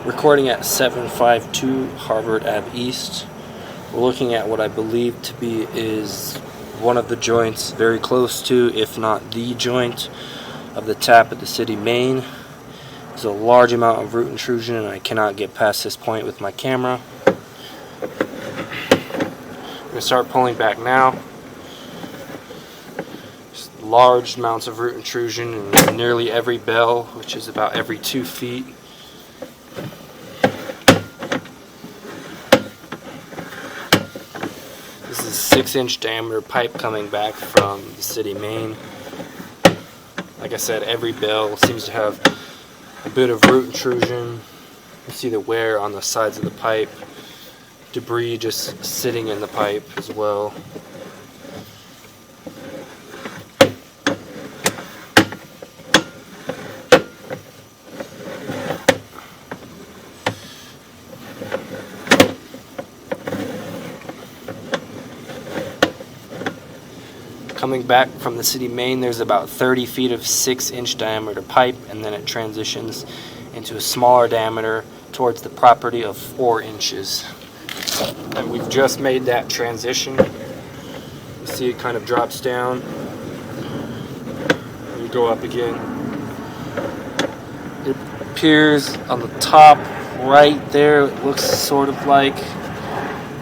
Recording at 752 Harvard Ave East. We're looking at what I believe to be is one of the joints, very close to, if not the joint, of the tap at the city main. There's a large amount of root intrusion and I cannot get past this point with my camera. I'm going to start pulling back now. Just large amounts of root intrusion in nearly every bell, which is about every 2 feet. This is a 6-inch diameter pipe coming back from the city main. Like I said, every bell seems to have a bit of root intrusion. You see the wear on the sides of the pipe, debris just sitting in the pipe as well. Coming back from the city main, there's about 30 feet of 6-inch diameter pipe, and then it transitions into a smaller diameter towards the property of 4 inches. And we've just made that transition. You see it kind of drops down. And you go up again. It appears on the top right there. It looks sort of like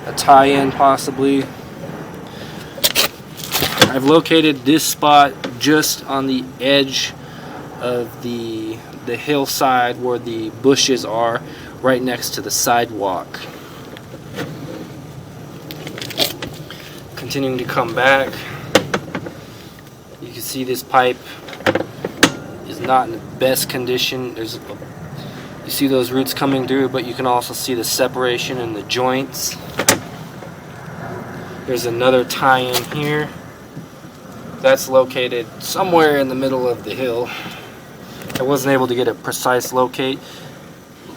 a tie-in possibly. I've located this spot just on the edge of the hillside where the bushes are, right next to the sidewalk. Continuing to come back, you can see this pipe is not in the best condition. You see those roots coming through, but you can also see the separation in the joints. There's another tie-in here. That's located somewhere in the middle of the hill. I wasn't able to get a precise locate.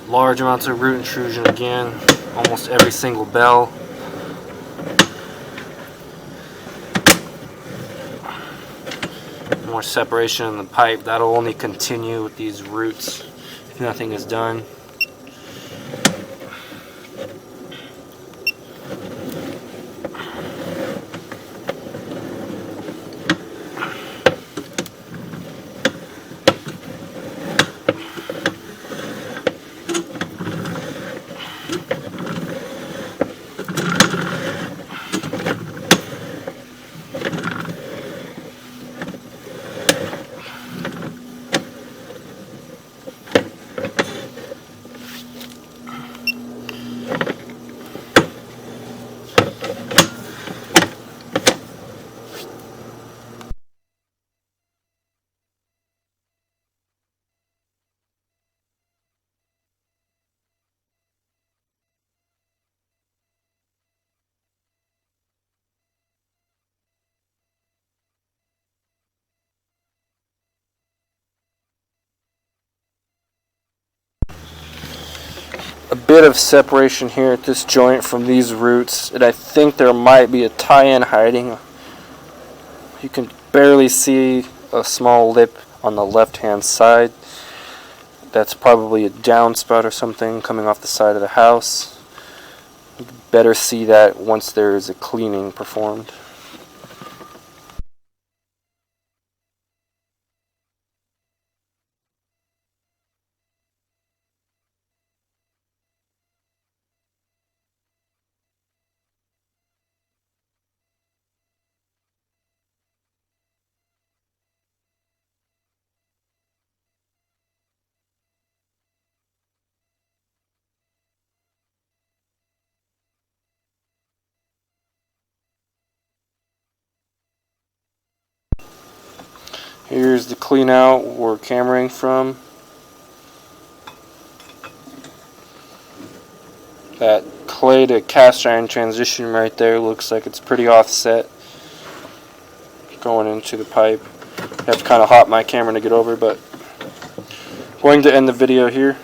Large amounts of root intrusion again, almost every single bell. More separation in the pipe. That'll only continue with these roots if nothing is done. A bit of separation here at this joint from these roots, and I think there might be a tie-in hiding. You can barely see a small lip on the left-hand side. That's probably a downspout or something coming off the side of the house. You better see that once there is a cleaning performed. Here's the clean out we're cameraing from. That clay to cast iron transition right there looks like it's pretty offset going into the pipe. I have to kind of hop my camera to get over, but I'm going to end the video here.